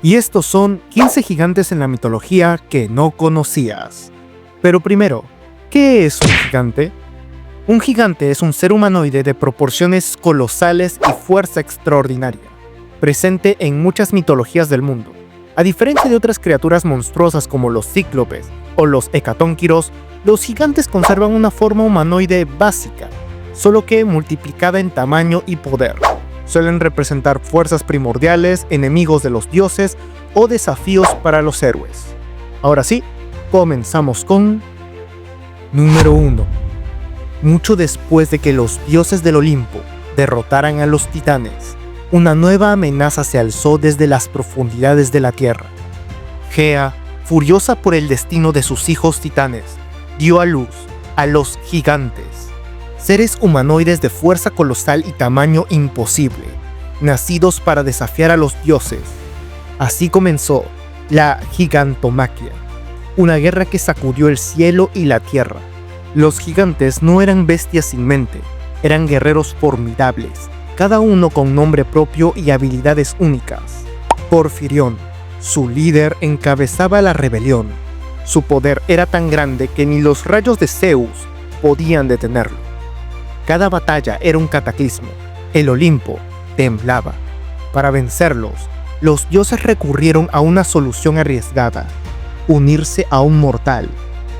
Y estos son 15 gigantes en la mitología que no conocías. Pero primero, ¿qué es un gigante? Un gigante es un ser humanoide de proporciones colosales y fuerza extraordinaria, presente en muchas mitologías del mundo. A diferencia de otras criaturas monstruosas como los cíclopes o los hecatónquiros, los gigantes conservan una forma humanoide básica, solo que multiplicada en tamaño y poder. Suelen representar fuerzas primordiales, enemigos de los dioses o desafíos para los héroes. Ahora sí, comenzamos con... Número 1. Mucho después de que los dioses del Olimpo derrotaran a los titanes, una nueva amenaza se alzó desde las profundidades de la tierra. Gea, furiosa por el destino de sus hijos titanes, dio a luz a los gigantes, seres humanoides de fuerza colosal y tamaño imposible, nacidos para desafiar a los dioses. Así comenzó la gigantomaquia, una guerra que sacudió el cielo y la tierra. Los gigantes no eran bestias sin mente, eran guerreros formidables, cada uno con nombre propio y habilidades únicas. Porfirión, su líder, encabezaba la rebelión. Su poder era tan grande que ni los rayos de Zeus podían detenerlo. Cada batalla era un cataclismo. El Olimpo temblaba. Para vencerlos, los dioses recurrieron a una solución arriesgada: unirse a un mortal.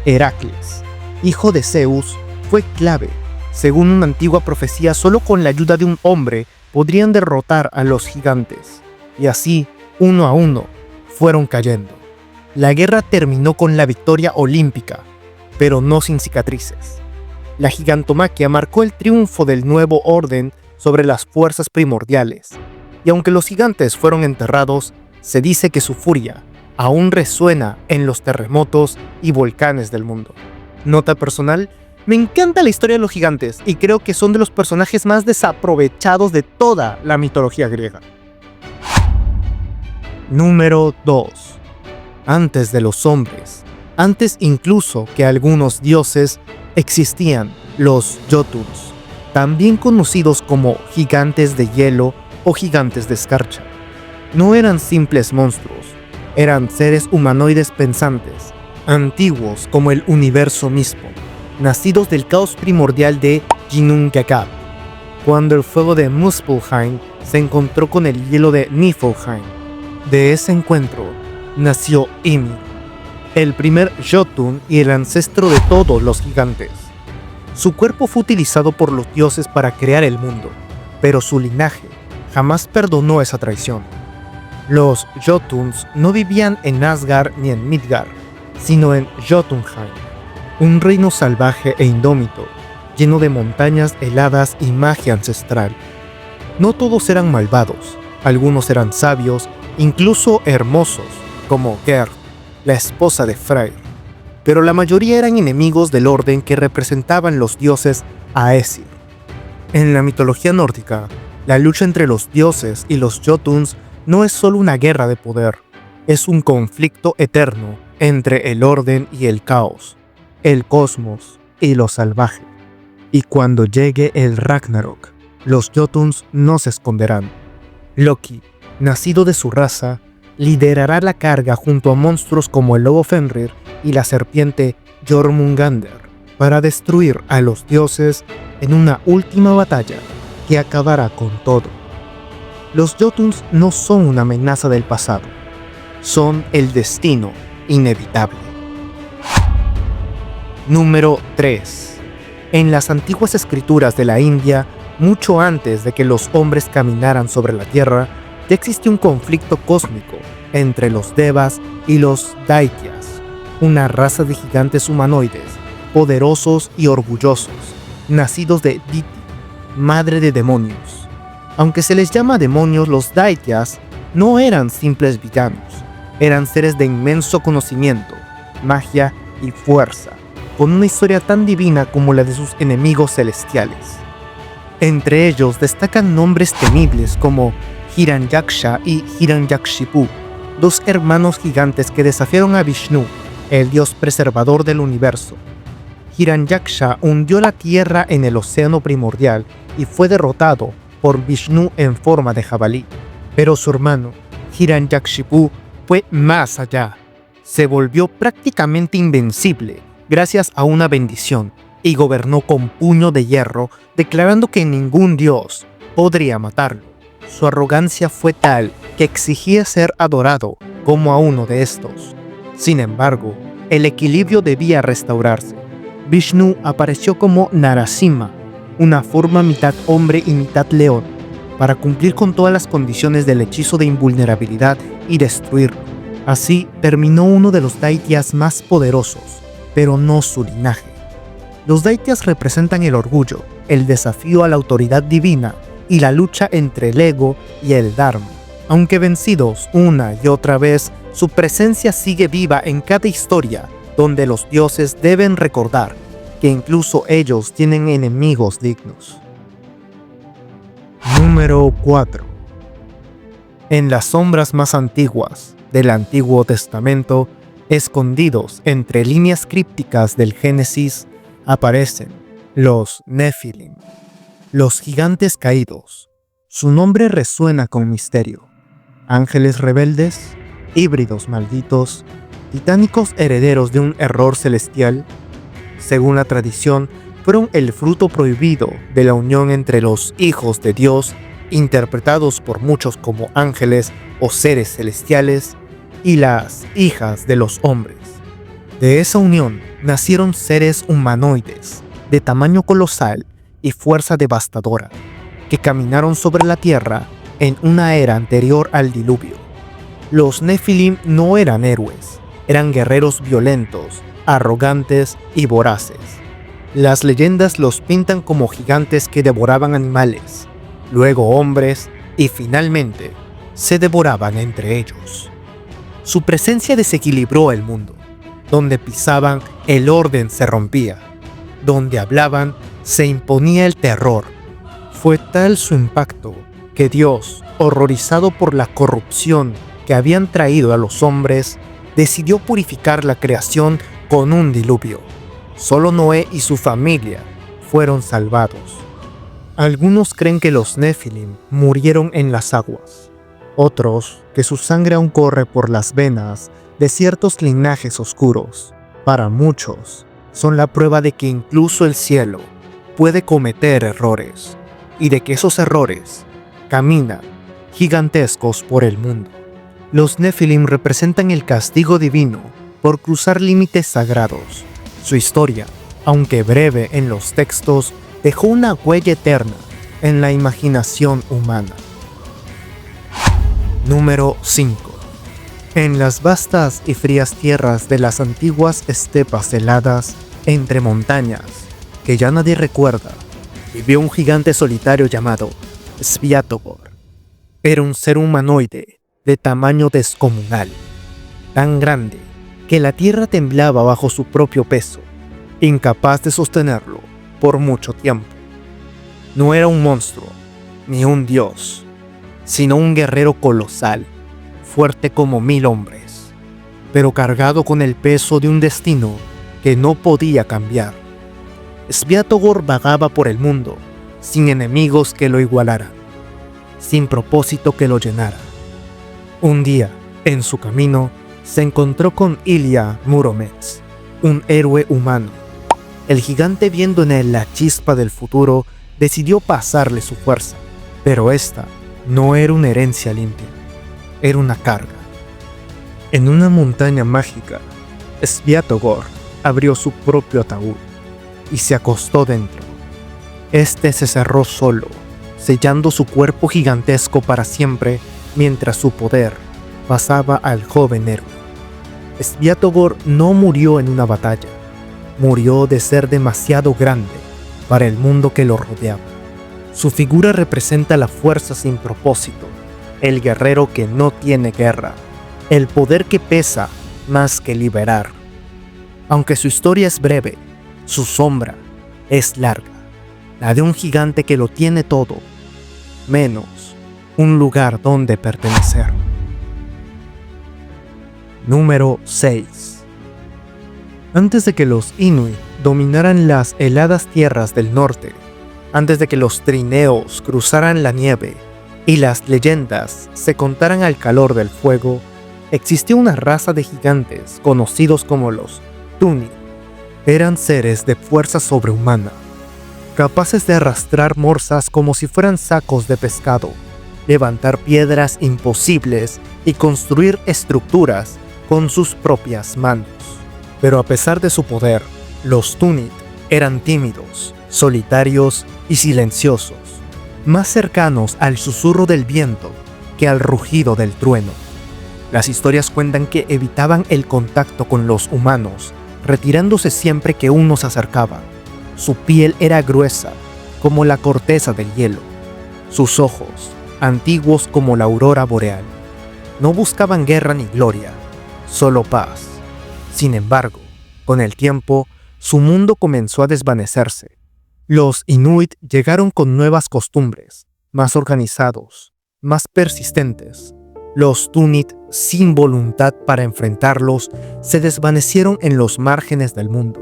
Heracles, hijo de Zeus, fue clave. Según una antigua profecía, solo con la ayuda de un hombre podrían derrotar a los gigantes. Y así, uno a uno, fueron cayendo. La guerra terminó con la victoria olímpica, pero no sin cicatrices. La gigantomaquia marcó el triunfo del nuevo orden sobre las fuerzas primordiales, y aunque los gigantes fueron enterrados, se dice que su furia aún resuena en los terremotos y volcanes del mundo. Nota personal: me encanta la historia de los gigantes y creo que son de los personajes más desaprovechados de toda la mitología griega. Número 2. Antes de los hombres, antes incluso que algunos dioses, existían los Jotuns, también conocidos como gigantes de hielo o gigantes de escarcha. No eran simples monstruos, eran seres humanoides pensantes, antiguos como el universo mismo, nacidos del caos primordial de Ginnungagap, cuando el fuego de Muspelheim se encontró con el hielo de Niflheim. De ese encuentro nació Ymir, el primer Jotun y el ancestro de todos los gigantes. Su cuerpo fue utilizado por los dioses para crear el mundo, pero su linaje jamás perdonó esa traición. Los Jotuns no vivían en Asgard ni en Midgard, sino en Jotunheim, un reino salvaje e indómito, lleno de montañas heladas y magia ancestral. No todos eran malvados, algunos eran sabios, incluso hermosos, como Gerd, la esposa de Freyr, pero la mayoría eran enemigos del orden que representaban los dioses Aesir. En la mitología nórdica, la lucha entre los dioses y los Jotuns no es solo una guerra de poder, es un conflicto eterno entre el orden y el caos, el cosmos y lo salvaje. Y cuando llegue el Ragnarok, los Jotuns no se esconderán. Loki, nacido de su raza, liderará la carga junto a monstruos como el lobo Fenrir y la serpiente Jormungandr para destruir a los dioses en una última batalla que acabará con todo. Los Jotuns no son una amenaza del pasado, son el destino inevitable. Número 3. En las antiguas escrituras de la India, mucho antes de que los hombres caminaran sobre la tierra, ya existía un conflicto cósmico entre los Devas y los Daityas, una raza de gigantes humanoides, poderosos y orgullosos, nacidos de Diti, madre de demonios. Aunque se les llama demonios, los Daityas no eran simples villanos, eran seres de inmenso conocimiento, magia y fuerza, con una historia tan divina como la de sus enemigos celestiales. Entre ellos destacan nombres temibles como Hiranyaksha y Hiranyakshipu, dos hermanos gigantes que desafiaron a Vishnu, el dios preservador del universo. Hiranyaksha hundió la tierra en el océano primordial y fue derrotado por Vishnu en forma de jabalí, pero su hermano, Hiranyakashipu fue más allá. Se volvió prácticamente invencible gracias a una bendición y gobernó con puño de hierro, declarando que ningún dios podría matarlo. Su arrogancia fue tal que exigía ser adorado como a uno de estos. Sin embargo, el equilibrio debía restaurarse. Vishnu apareció como Narasimha, una forma mitad hombre y mitad león, para cumplir con todas las condiciones del hechizo de invulnerabilidad y destruirlo. Así terminó uno de los Daityas más poderosos, pero no su linaje. Los Daityas representan el orgullo, el desafío a la autoridad divina y la lucha entre el ego y el Dharma. Aunque vencidos una y otra vez, su presencia sigue viva en cada historia, donde los dioses deben recordar que incluso ellos tienen enemigos dignos. Número 4. En las sombras más antiguas del Antiguo Testamento, escondidos entre líneas crípticas del Génesis, aparecen los Nephilim, los gigantes caídos. Su nombre resuena con misterio. Ángeles rebeldes, híbridos malditos, titánicos herederos de un error celestial. Según la tradición, fueron el fruto prohibido de la unión entre los hijos de Dios, interpretados por muchos como ángeles o seres celestiales, y las hijas de los hombres. De esa unión nacieron seres humanoides, de tamaño colosal y fuerza devastadora, que caminaron sobre la tierra en una era anterior al diluvio. Los Nephilim no eran héroes, eran guerreros violentos, arrogantes y voraces. Las leyendas los pintan como gigantes que devoraban animales, luego hombres y finalmente se devoraban entre ellos. Su presencia desequilibró el mundo. Donde pisaban, el orden se rompía. Donde hablaban, se imponía el terror. Fue tal su impacto que Dios, horrorizado por la corrupción que habían traído a los hombres, decidió purificar la creación con un diluvio. Solo Noé y su familia fueron salvados. Algunos creen que los Nephilim murieron en las aguas. Otros, que su sangre aún corre por las venas de ciertos linajes oscuros. Para muchos, son la prueba de que incluso el cielo puede cometer errores, y de que esos errores caminan gigantescos por el mundo. Los Nephilim representan el castigo divino por cruzar límites sagrados. Su historia, aunque breve en los textos, dejó una huella eterna en la imaginación humana. Número 5. En las vastas y frías tierras de las antiguas estepas heladas, entre montañas, que ya nadie recuerda, vivió un gigante solitario llamado Svyatogor. Era un ser humanoide de tamaño descomunal, tan grande que la tierra temblaba bajo su propio peso, incapaz de sostenerlo por mucho tiempo. No era un monstruo, ni un dios, sino un guerrero colosal, fuerte como 1000 hombres, pero cargado con el peso de un destino que no podía cambiar. Svyatogor vagaba por el mundo, sin enemigos que lo igualaran, sin propósito que lo llenara. Un día, en su camino, se encontró con Ilya Muromets, un héroe humano. El gigante, viendo en él la chispa del futuro, decidió pasarle su fuerza, pero esta no era una herencia limpia, era una carga. En una montaña mágica, Svyatogor abrió su propio ataúd y se acostó dentro. Este se cerró solo, sellando su cuerpo gigantesco para siempre, mientras su poder pasaba al joven héroe. Svyatogor no murió en una batalla, murió de ser demasiado grande para el mundo que lo rodeaba. Su figura representa la fuerza sin propósito, el guerrero que no tiene guerra, el poder que pesa más que liberar. Aunque su historia es breve, su sombra es larga, la de un gigante que lo tiene todo, menos un lugar donde pertenecer. Número 6. Antes de que los Inuit dominaran las heladas tierras del norte, antes de que los trineos cruzaran la nieve, y las leyendas se contaran al calor del fuego, existió una raza de gigantes conocidos como los Tunid. Eran seres de fuerza sobrehumana, capaces de arrastrar morsas como si fueran sacos de pescado, levantar piedras imposibles y construir estructuras con sus propias manos. Pero a pesar de su poder, los Tunid eran tímidos, solitarios y silenciosos, más cercanos al susurro del viento que al rugido del trueno. Las historias cuentan que evitaban el contacto con los humanos, retirándose siempre que uno se acercaba. Su piel era gruesa, como la corteza del hielo. Sus ojos, antiguos como la aurora boreal. No buscaban guerra ni gloria, solo paz. Sin embargo, con el tiempo, su mundo comenzó a desvanecerse. Los Inuit llegaron con nuevas costumbres, más organizados, más persistentes. Los Tunid, sin voluntad para enfrentarlos, se desvanecieron en los márgenes del mundo.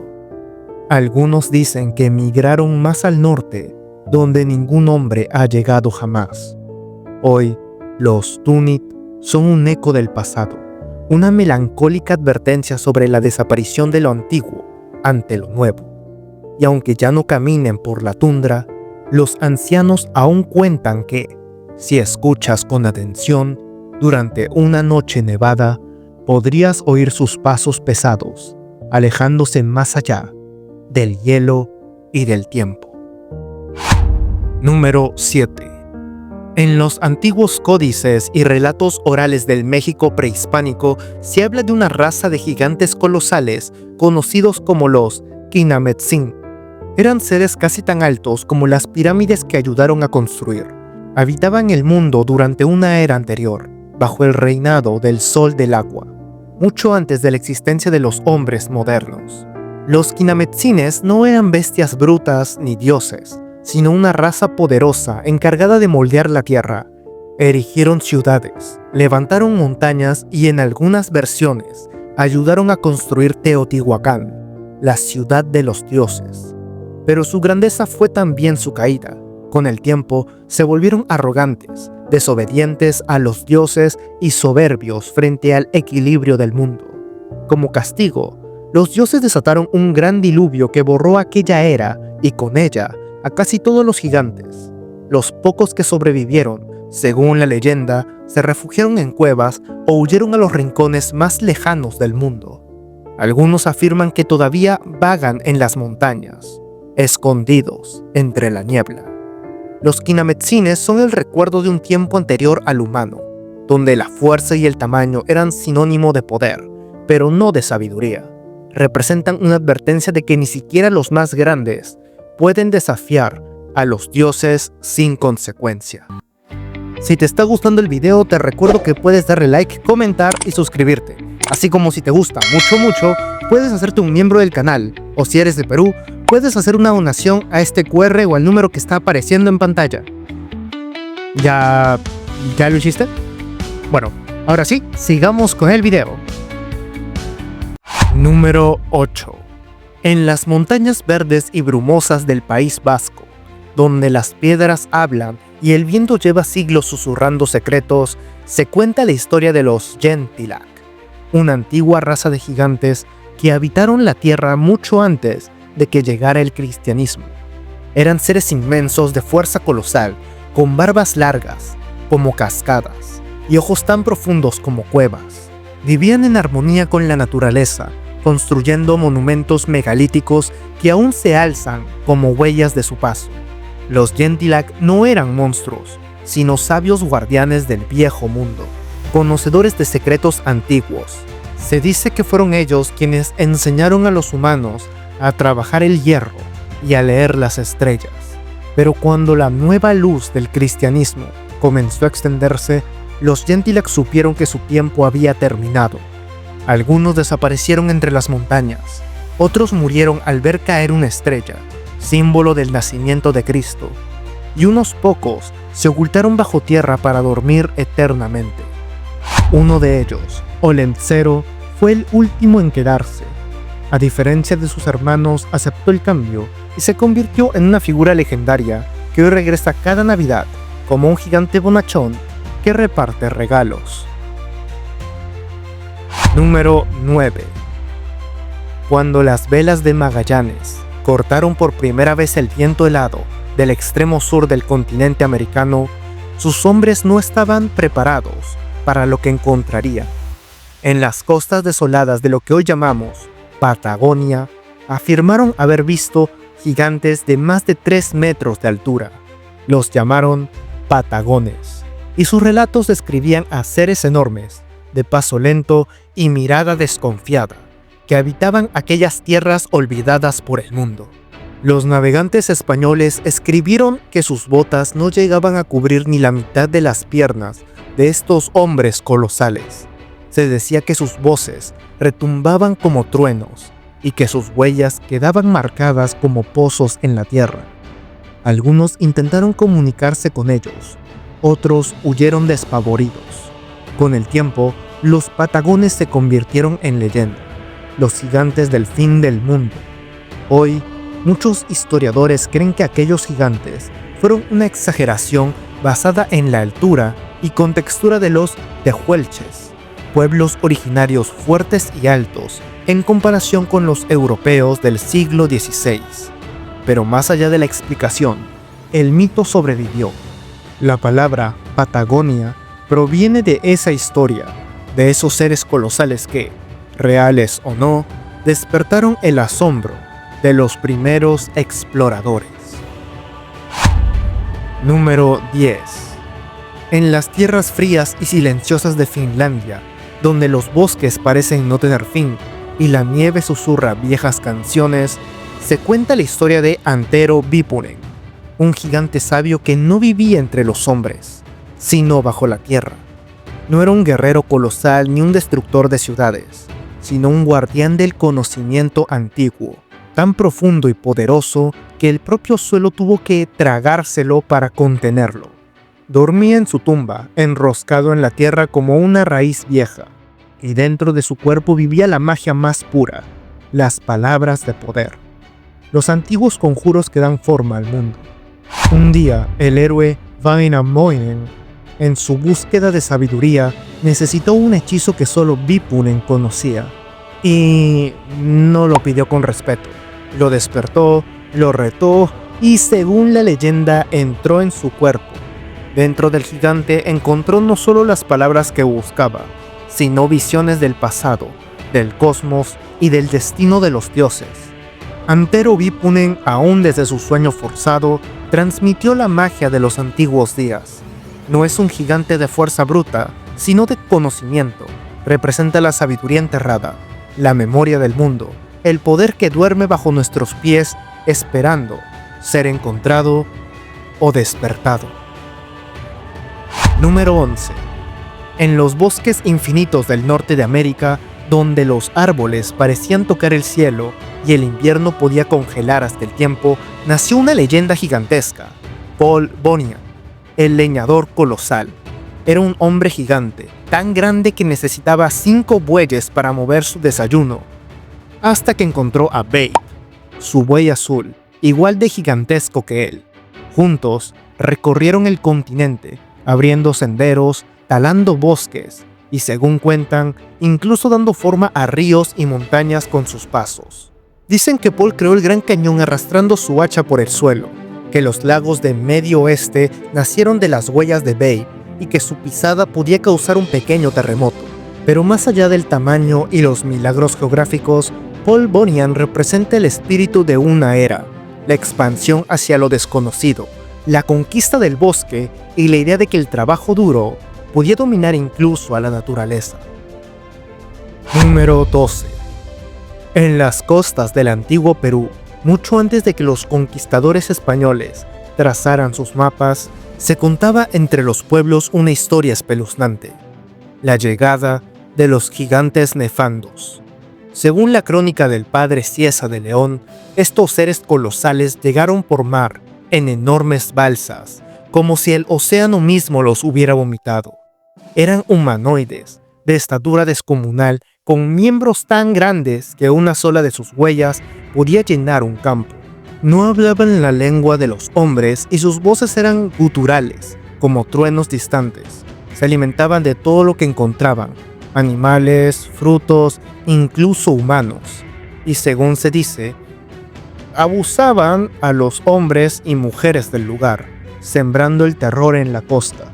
Algunos dicen que emigraron más al norte, donde ningún hombre ha llegado jamás. Hoy, los Tunid son un eco del pasado, una melancólica advertencia sobre la desaparición de lo antiguo ante lo nuevo. Y aunque ya no caminen por la tundra, los ancianos aún cuentan que, si escuchas con atención, durante una noche nevada, podrías oír sus pasos pesados, alejándose más allá del hielo y del tiempo. Número 7. En los antiguos códices y relatos orales del México prehispánico se habla de una raza de gigantes colosales conocidos como los Kinametsin. Eran seres casi tan altos como las pirámides que ayudaron a construir. Habitaban el mundo durante una era anterior, bajo el reinado del Sol del Agua, mucho antes de la existencia de los hombres modernos. Los Kinametsines no eran bestias brutas ni dioses, sino una raza poderosa encargada de moldear la tierra. Erigieron ciudades, levantaron montañas y en algunas versiones ayudaron a construir Teotihuacán, la ciudad de los dioses. Pero su grandeza fue también su caída. Con el tiempo se volvieron arrogantes, desobedientes a los dioses y soberbios frente al equilibrio del mundo. Como castigo, los dioses desataron un gran diluvio que borró aquella era y con ella a casi todos los gigantes. Los pocos que sobrevivieron, según la leyenda, se refugiaron en cuevas o huyeron a los rincones más lejanos del mundo. Algunos afirman que todavía vagan en las montañas, escondidos entre la niebla. Los Kinametsines son el recuerdo de un tiempo anterior al humano, donde la fuerza y el tamaño eran sinónimo de poder, pero no de sabiduría. Representan una advertencia de que ni siquiera los más grandes pueden desafiar a los dioses sin consecuencia. Si te está gustando el video, te recuerdo que puedes darle like, comentar y suscribirte. Así como si te gusta mucho, puedes hacerte un miembro del canal, o si eres de Perú, puedes hacer una donación a este QR o al número que está apareciendo en pantalla. ¿Ya lo hiciste? Bueno, ahora sí, sigamos con el video. Número 8. En las montañas verdes y brumosas del País Vasco, donde las piedras hablan y el viento lleva siglos susurrando secretos, se cuenta la historia de los Gentilak, una antigua raza de gigantes que habitaron la tierra mucho antes de que llegara el cristianismo. Eran seres inmensos de fuerza colosal, con barbas largas, como cascadas, y ojos tan profundos como cuevas. Vivían en armonía con la naturaleza, construyendo monumentos megalíticos que aún se alzan como huellas de su paso. Los Gentilak no eran monstruos, sino sabios guardianes del viejo mundo, conocedores de secretos antiguos. Se dice que fueron ellos quienes enseñaron a los humanos a trabajar el hierro y a leer las estrellas. Pero cuando la nueva luz del cristianismo comenzó a extenderse, los Gentilak supieron que su tiempo había terminado. Algunos desaparecieron entre las montañas, otros murieron al ver caer una estrella, símbolo del nacimiento de Cristo, y unos pocos se ocultaron bajo tierra para dormir eternamente. Uno de ellos, Olentzero, fue el último en quedarse. A diferencia de sus hermanos, aceptó el cambio y se convirtió en una figura legendaria que hoy regresa cada Navidad como un gigante bonachón que reparte regalos. Número 9. Cuando las velas de Magallanes cortaron por primera vez el viento helado del extremo sur del continente americano, sus hombres no estaban preparados para lo que encontrarían. En las costas desoladas de lo que hoy llamamos Patagonia, afirmaron haber visto gigantes de más de 3 metros de altura. Los llamaron patagones, y sus relatos describían a seres enormes, de paso lento y mirada desconfiada, que habitaban aquellas tierras olvidadas por el mundo. Los navegantes españoles escribieron que sus botas no llegaban a cubrir ni la mitad de las piernas de estos hombres colosales. Se decía que sus voces retumbaban como truenos y que sus huellas quedaban marcadas como pozos en la tierra. Algunos intentaron comunicarse con ellos, otros huyeron despavoridos. Con el tiempo, los patagones se convirtieron en leyenda, los gigantes del fin del mundo. Hoy, muchos historiadores creen que aquellos gigantes fueron una exageración basada en la altura y contextura de los tehuelches, pueblos originarios fuertes y altos en comparación con los europeos del siglo XVI. Pero más allá de la explicación, el mito sobrevivió. La palabra Patagonia proviene de esa historia, de esos seres colosales que, reales o no, despertaron el asombro de los primeros exploradores. Número 10. En las tierras frías y silenciosas de Finlandia, donde los bosques parecen no tener fin y la nieve susurra viejas canciones, se cuenta la historia de Antero Vipunen, un gigante sabio que no vivía entre los hombres, sino bajo la tierra. No era un guerrero colosal ni un destructor de ciudades, sino un guardián del conocimiento antiguo, tan profundo y poderoso que el propio suelo tuvo que tragárselo para contenerlo. Dormía en su tumba, enroscado en la tierra como una raíz vieja, y dentro de su cuerpo vivía la magia más pura, las palabras de poder, los antiguos conjuros que dan forma al mundo. Un día, el héroe Wainamoinen, en su búsqueda de sabiduría, necesitó un hechizo que solo Vipunen conocía, y no lo pidió con respeto. Lo despertó, lo retó y, según la leyenda, entró en su cuerpo. Dentro del gigante encontró no solo las palabras que buscaba, sino visiones del pasado, del cosmos y del destino de los dioses. Antero Vipunen, aún desde su sueño forzado, transmitió la magia de los antiguos días. No es un gigante de fuerza bruta, sino de conocimiento. Representa la sabiduría enterrada, la memoria del mundo, el poder que duerme bajo nuestros pies esperando ser encontrado o despertado. Número 11. En los bosques infinitos del norte de América, donde los árboles parecían tocar el cielo y el invierno podía congelar hasta el tiempo, nació una leyenda gigantesca. Paul Bunyan, el leñador colosal. Era un hombre gigante, tan grande que necesitaba 5 bueyes para mover su desayuno, hasta que encontró a Babe, su buey azul, igual de gigantesco que él. Juntos recorrieron el continente, abriendo senderos, talando bosques y, según cuentan, incluso dando forma a ríos y montañas con sus pasos. Dicen que Paul creó el Gran Cañón arrastrando su hacha por el suelo, que los lagos de Medio Oeste nacieron de las huellas de Babe y que su pisada podía causar un pequeño terremoto. Pero más allá del tamaño y los milagros geográficos, Paul Bunyan representa el espíritu de una era, la expansión hacia lo desconocido, la conquista del bosque y la idea de que el trabajo duro podía dominar incluso a la naturaleza. Número 12. En las costas del antiguo Perú, mucho antes de que los conquistadores españoles trazaran sus mapas, se contaba entre los pueblos una historia espeluznante: la llegada de los gigantes nefandos. Según la crónica del padre Cieza de León, estos seres colosales llegaron por mar en enormes balsas, como si el océano mismo los hubiera vomitado. Eran humanoides, de estatura descomunal, con miembros tan grandes que una sola de sus huellas podía llenar un campo. No hablaban la lengua de los hombres y sus voces eran guturales, como truenos distantes. Se alimentaban de todo lo que encontraban, animales, frutos, incluso humanos. Y según se dice, abusaban a los hombres y mujeres del lugar, sembrando el terror en la costa.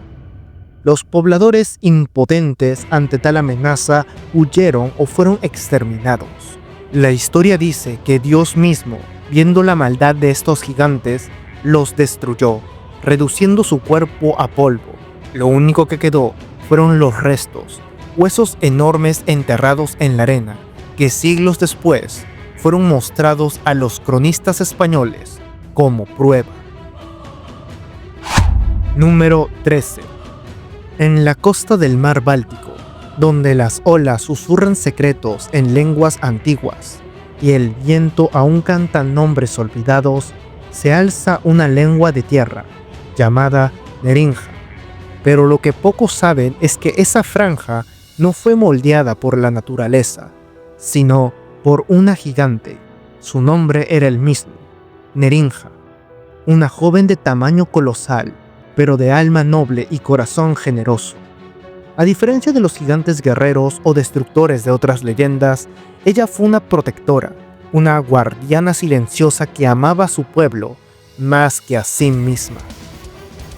Los pobladores impotentes ante tal amenaza huyeron o fueron exterminados. La historia dice que Dios mismo, viendo la maldad de estos gigantes, los destruyó, reduciendo su cuerpo a polvo. Lo único que quedó fueron los restos, huesos enormes enterrados en la arena, que siglos después fueron mostrados a los cronistas españoles como prueba. Número 13. En la costa del mar Báltico, donde las olas susurran secretos en lenguas antiguas y el viento aún canta nombres olvidados, se alza una lengua de tierra llamada Nerinja. Pero lo que pocos saben es que esa franja no fue moldeada por la naturaleza, sino por una gigante. Su nombre era el mismo, Nerinja, una joven de tamaño colosal, pero de alma noble y corazón generoso. A diferencia de los gigantes guerreros o destructores de otras leyendas, ella fue una protectora, una guardiana silenciosa que amaba a su pueblo más que a sí misma.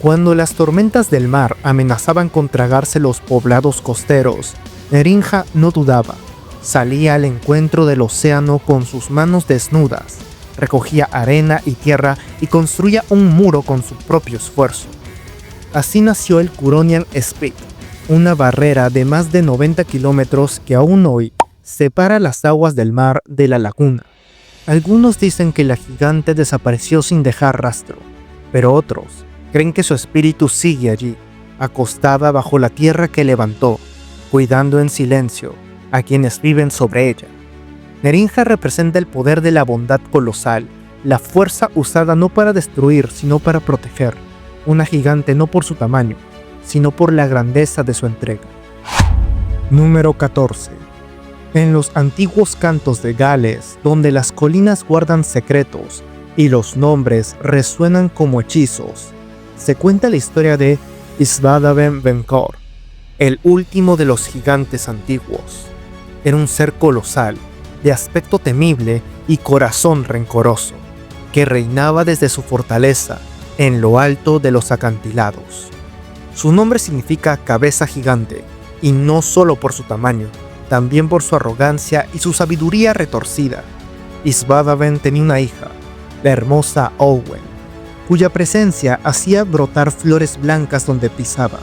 Cuando las tormentas del mar amenazaban con tragarse los poblados costeros, Nerinja no dudaba. Salía al encuentro del océano con sus manos desnudas, recogía arena y tierra y construía un muro con su propio esfuerzo. Así nació el Curonian Spit, una barrera de más de 90 kilómetros que aún hoy separa las aguas del mar de la laguna. Algunos dicen que la gigante desapareció sin dejar rastro, pero otros creen que su espíritu sigue allí, acostada bajo la tierra que levantó, cuidando en silencio a quienes viven sobre ella. Nerinja representa el poder de la bondad colosal, la fuerza usada no para destruir, sino para proteger. Una gigante no por su tamaño, sino por la grandeza de su entrega. Número 14. En los antiguos cantos de Gales, donde las colinas guardan secretos y los nombres resuenan como hechizos, se cuenta la historia de Isvadaben Bencor, el último de los gigantes antiguos. Era un ser colosal, de aspecto temible y corazón rencoroso, que reinaba desde su fortaleza en lo alto de los acantilados. Su nombre significa cabeza gigante, y no solo por su tamaño, también por su arrogancia y su sabiduría retorcida. Isvadaben tenía una hija, la hermosa Olwen, cuya presencia hacía brotar flores blancas donde pisaba.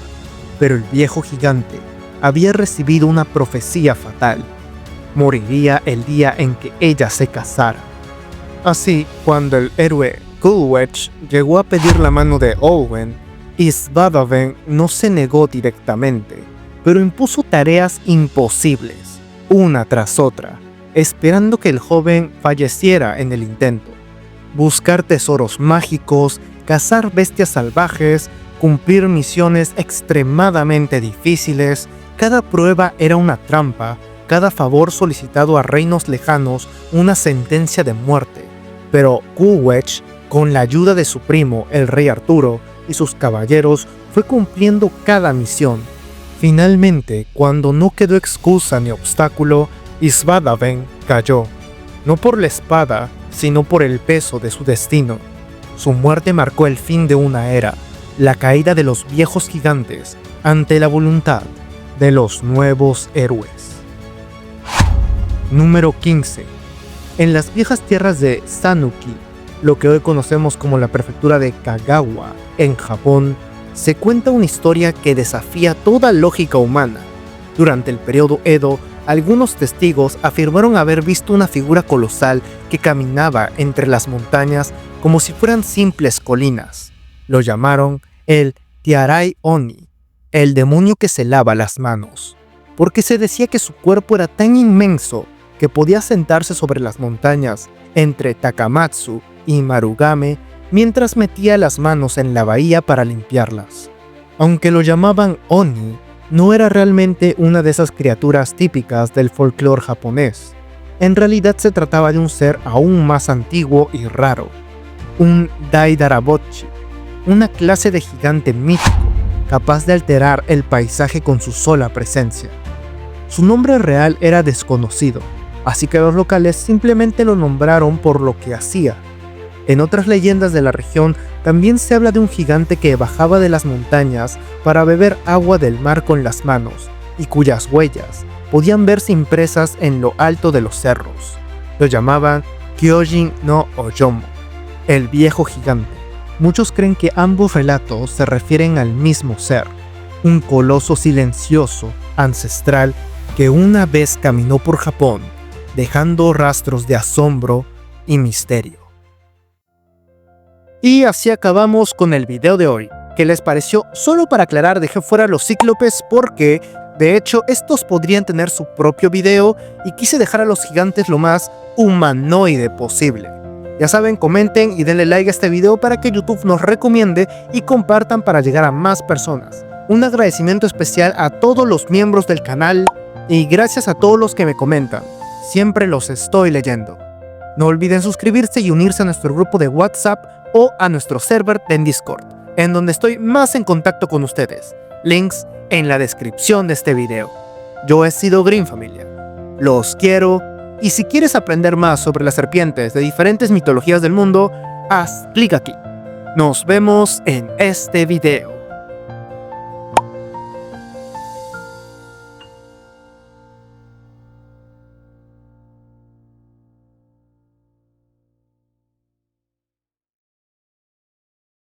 Pero el viejo gigante había recibido una profecía fatal. Moriría el día en que ella se casara. Así, cuando el héroe Kulwech llegó a pedir la mano de Olwen, Isvadaben no se negó directamente, pero impuso tareas imposibles, una tras otra, esperando que el joven falleciera en el intento. Buscar tesoros mágicos, cazar bestias salvajes, cumplir misiones extremadamente difíciles, cada prueba era una trampa, cada favor solicitado a reinos lejanos una sentencia de muerte. Pero Kulwech, con la ayuda de su primo, el rey Arturo, y sus caballeros, fue cumpliendo cada misión. Finalmente, cuando no quedó excusa ni obstáculo, Isvadaben cayó, no por la espada, sino por el peso de su destino. Su muerte marcó el fin de una era, la caída de los viejos gigantes ante la voluntad de los nuevos héroes. Número 15. En las viejas tierras de Sanuki, lo que hoy conocemos como la prefectura de Kagawa, en Japón, se cuenta una historia que desafía toda lógica humana. Durante el periodo Edo, algunos testigos afirmaron haber visto una figura colosal que caminaba entre las montañas como si fueran simples colinas. Lo llamaron el Tiarai Oni, el demonio que se lava las manos, porque se decía que su cuerpo era tan inmenso que podía sentarse sobre las montañas entre Takamatsu y Marugame mientras metía las manos en la bahía para limpiarlas. Aunque lo llamaban Oni, no era realmente una de esas criaturas típicas del folclore japonés. En realidad se trataba de un ser aún más antiguo y raro, un Daidarabochi, una clase de gigante mítico, capaz de alterar el paisaje con su sola presencia. Su nombre real era desconocido, así que los locales simplemente lo nombraron por lo que hacía. En otras leyendas de la región también se habla de un gigante que bajaba de las montañas para beber agua del mar con las manos, y cuyas huellas podían verse impresas en lo alto de los cerros. Lo llamaban Kyojin no Oyomo, el viejo gigante. Muchos creen que ambos relatos se refieren al mismo ser, un coloso silencioso, ancestral, que una vez caminó por Japón, dejando rastros de asombro y misterio. Y así acabamos con el video de hoy. ¿Qué les pareció? Solo para aclarar, dejé fuera los cíclopes porque, de hecho, estos podrían tener su propio video y quise dejar a los gigantes lo más humanoide posible. Ya saben, comenten y denle like a este video para que YouTube nos recomiende y compartan para llegar a más personas. Un agradecimiento especial a todos los miembros del canal y gracias a todos los que me comentan. Siempre los estoy leyendo. No olviden suscribirse y unirse a nuestro grupo de WhatsApp o a nuestro server en Discord, en donde estoy más en contacto con ustedes. Links en la descripción de este video. Yo he sido Green Familia. Los quiero. Y si quieres aprender más sobre las serpientes de diferentes mitologías del mundo, haz clic aquí. Nos vemos en este video.